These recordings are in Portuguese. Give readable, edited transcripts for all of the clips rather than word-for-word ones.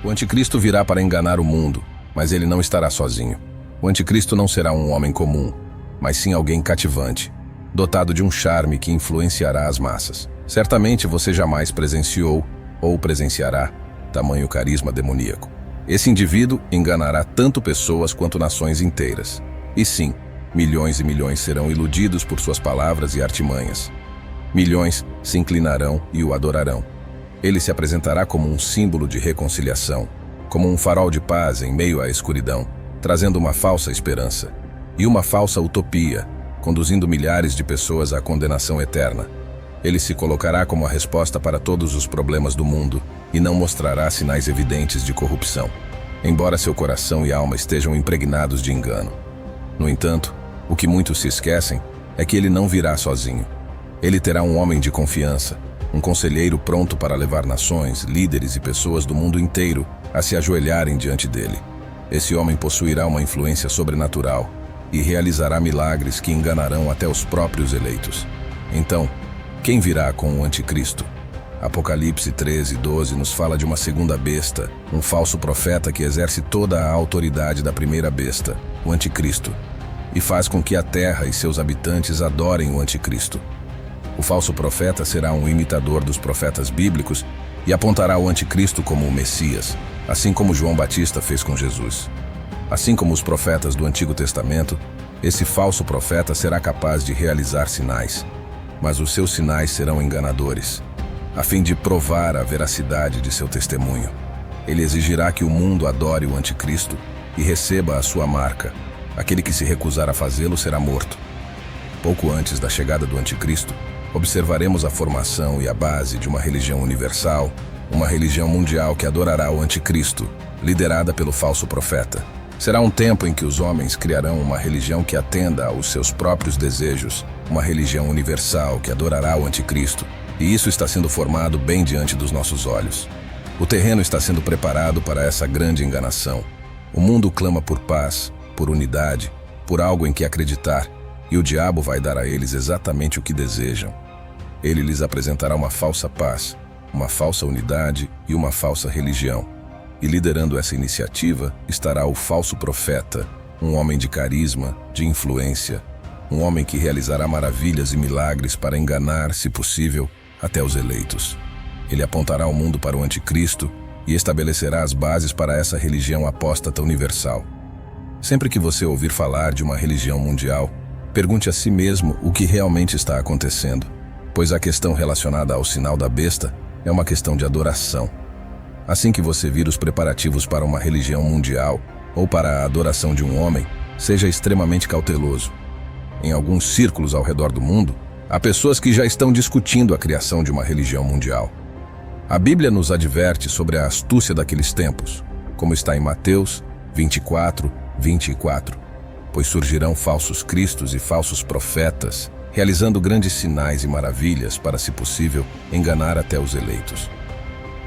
O anticristo virá para enganar o mundo, mas ele não estará sozinho. O anticristo não será um homem comum, mas sim alguém cativante, dotado de um charme que influenciará as massas. Certamente você jamais presenciou ou presenciará tamanho carisma demoníaco. Esse indivíduo enganará tanto pessoas quanto nações inteiras. E sim, milhões e milhões serão iludidos por suas palavras e artimanhas. Milhões se inclinarão e o adorarão. Ele se apresentará como um símbolo de reconciliação, como um farol de paz em meio à escuridão, trazendo uma falsa esperança e uma falsa utopia, conduzindo milhares de pessoas à condenação eterna. Ele se colocará como a resposta para todos os problemas do mundo e não mostrará sinais evidentes de corrupção, embora seu coração e alma estejam impregnados de engano. No entanto, o que muitos se esquecem é que ele não virá sozinho. Ele terá um homem de confiança, um conselheiro pronto para levar nações, líderes e pessoas do mundo inteiro a se ajoelharem diante dele. Esse homem possuirá uma influência sobrenatural e realizará milagres que enganarão até os próprios eleitos. Então, quem virá com o anticristo? Apocalipse 13:12 nos fala de uma segunda besta, um falso profeta que exerce toda a autoridade da primeira besta, o anticristo, e faz com que a terra e seus habitantes adorem o anticristo. O falso profeta será um imitador dos profetas bíblicos e apontará o anticristo como o Messias, assim como João Batista fez com Jesus. Assim como os profetas do Antigo Testamento, esse falso profeta será capaz de realizar sinais, mas os seus sinais serão enganadores, a fim de provar a veracidade de seu testemunho. Ele exigirá que o mundo adore o anticristo e receba a sua marca. Aquele que se recusar a fazê-lo será morto. Pouco antes da chegada do anticristo, observaremos a formação e a base de uma religião universal, uma religião mundial que adorará o anticristo, liderada pelo falso profeta. Será um tempo em que os homens criarão uma religião que atenda aos seus próprios desejos, uma religião universal que adorará o anticristo, e isso está sendo formado bem diante dos nossos olhos. O terreno está sendo preparado para essa grande enganação. O mundo clama por paz, por unidade, por algo em que acreditar, e o diabo vai dar a eles exatamente o que desejam. Ele lhes apresentará uma falsa paz, uma falsa unidade e uma falsa religião. E liderando essa iniciativa estará o falso profeta, um homem de carisma, de influência, um homem que realizará maravilhas e milagres para enganar, se possível, até os eleitos. Ele apontará o mundo para o anticristo e estabelecerá as bases para essa religião apóstata universal. Sempre que você ouvir falar de uma religião mundial, pergunte a si mesmo o que realmente está acontecendo, pois a questão relacionada ao sinal da besta é uma questão de adoração. Assim que você vir os preparativos para uma religião mundial ou para a adoração de um homem, seja extremamente cauteloso. Em alguns círculos ao redor do mundo, há pessoas que já estão discutindo a criação de uma religião mundial. A Bíblia nos adverte sobre a astúcia daqueles tempos, como está em Mateus 24:24, pois surgirão falsos cristos e falsos profetas, realizando grandes sinais e maravilhas para, se possível, enganar até os eleitos.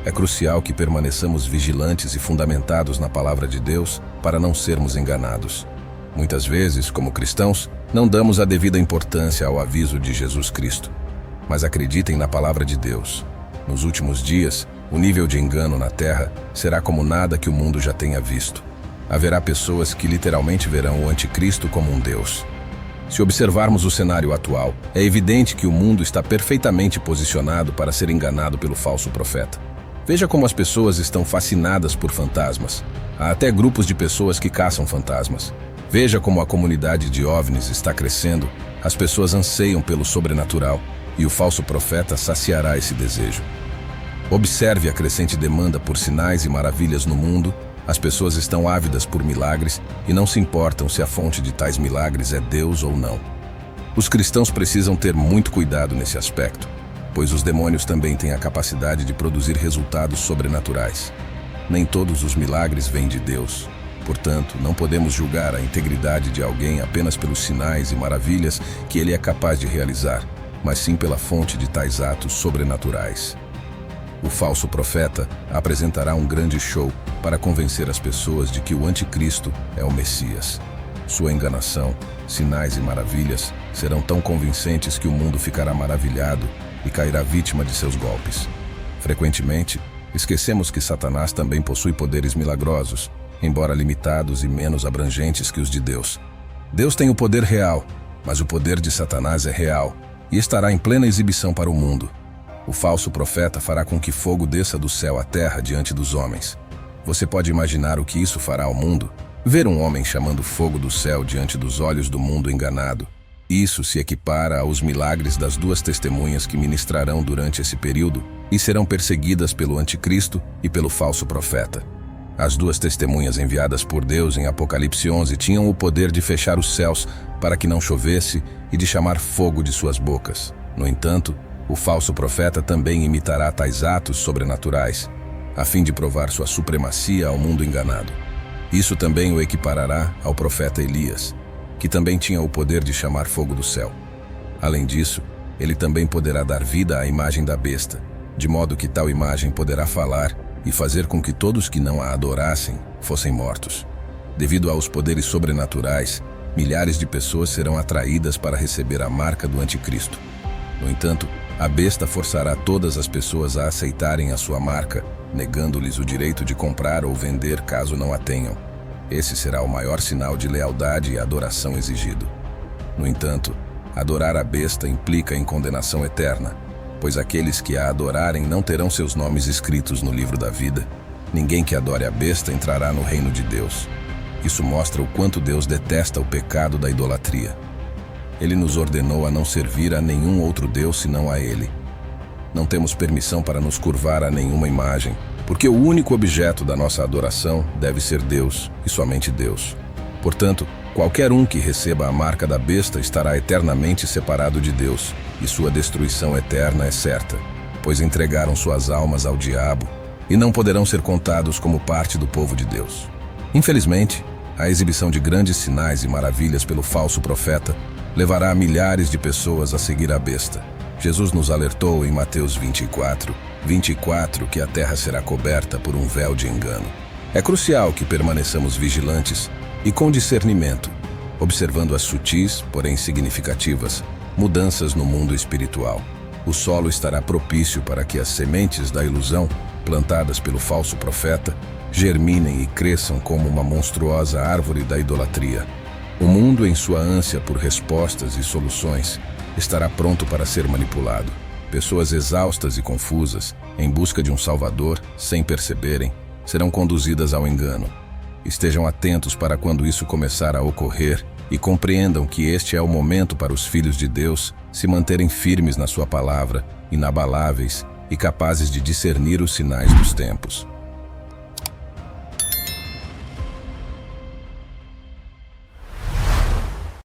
É crucial que permaneçamos vigilantes e fundamentados na palavra de Deus para não sermos enganados. Muitas vezes, como cristãos, não damos a devida importância ao aviso de Jesus Cristo. Mas acreditem na palavra de Deus. Nos últimos dias, o nível de engano na terra será como nada que o mundo já tenha visto. Haverá pessoas que literalmente verão o anticristo como um Deus. Se observarmos o cenário atual, é evidente que o mundo está perfeitamente posicionado para ser enganado pelo falso profeta. Veja como as pessoas estão fascinadas por fantasmas. Há até grupos de pessoas que caçam fantasmas. Veja como a comunidade de OVNIs está crescendo. As pessoas anseiam pelo sobrenatural e o falso profeta saciará esse desejo. Observe a crescente demanda por sinais e maravilhas no mundo. As pessoas estão ávidas por milagres e não se importam se a fonte de tais milagres é Deus ou não. Os cristãos precisam ter muito cuidado nesse aspecto, pois os demônios também têm a capacidade de produzir resultados sobrenaturais. Nem todos os milagres vêm de Deus. Portanto, não podemos julgar a integridade de alguém apenas pelos sinais e maravilhas que ele é capaz de realizar, mas sim pela fonte de tais atos sobrenaturais. O falso profeta apresentará um grande show para convencer as pessoas de que o anticristo é o Messias. Sua enganação, sinais e maravilhas serão tão convincentes que o mundo ficará maravilhado e cairá vítima de seus golpes. Frequentemente, Esquecemos que Satanás também possui poderes milagrosos, embora limitados e menos abrangentes que os de Deus. Deus tem o poder real, mas o poder de Satanás é real e estará em plena exibição para o mundo. O falso profeta fará com que fogo desça do céu à terra diante dos homens. Você pode imaginar o que isso fará ao mundo? Ver um homem chamando fogo do céu diante dos olhos do mundo enganado. Isso se equipara aos milagres das duas testemunhas que ministrarão durante esse período e serão perseguidas pelo anticristo e pelo falso profeta. As duas testemunhas enviadas por Deus em Apocalipse 11 tinham o poder de fechar os céus para que não chovesse e de chamar fogo de suas bocas. No entanto, o falso profeta também imitará tais atos sobrenaturais, a fim de provar sua supremacia ao mundo enganado. Isso também o equiparará ao profeta Elias, que também tinha o poder de chamar fogo do céu. Além disso, ele também poderá dar vida à imagem da besta, de modo que tal imagem poderá falar e fazer com que todos que não a adorassem fossem mortos. Devido aos poderes sobrenaturais, milhares de pessoas serão atraídas para receber a marca do anticristo. No entanto, a besta forçará todas as pessoas a aceitarem a sua marca, negando-lhes o direito de comprar ou vender caso não a tenham. Esse será o maior sinal de lealdade e adoração exigido. No entanto, adorar a besta implica em condenação eterna, pois aqueles que a adorarem não terão seus nomes escritos no livro da vida. Ninguém que adore a besta entrará no reino de Deus. Isso mostra o quanto Deus detesta o pecado da idolatria. Ele nos ordenou a não servir a nenhum outro Deus senão a Ele. Não temos permissão para nos curvar a nenhuma imagem, porque o único objeto da nossa adoração deve ser Deus e somente Deus. Portanto, qualquer um que receba a marca da besta estará eternamente separado de Deus, e sua destruição eterna é certa, pois entregaram suas almas ao diabo e não poderão ser contados como parte do povo de Deus. Infelizmente, a exibição de grandes sinais e maravilhas pelo falso profeta levará milhares de pessoas a seguir a besta. Jesus nos alertou em Mateus 24 que a terra será coberta por um véu de engano. É crucial que permaneçamos vigilantes e com discernimento, observando as sutis, porém significativas, mudanças no mundo espiritual. O solo estará propício para que as sementes da ilusão, plantadas pelo falso profeta, germinem e cresçam como uma monstruosa árvore da idolatria. O mundo, em sua ânsia por respostas e soluções, estará pronto para ser manipulado. Pessoas exaustas e confusas, em busca de um salvador, sem perceberem, serão conduzidas ao engano. Estejam atentos para quando isso começar a ocorrer e compreendam que este é o momento para os filhos de Deus se manterem firmes na sua palavra, inabaláveis e capazes de discernir os sinais dos tempos.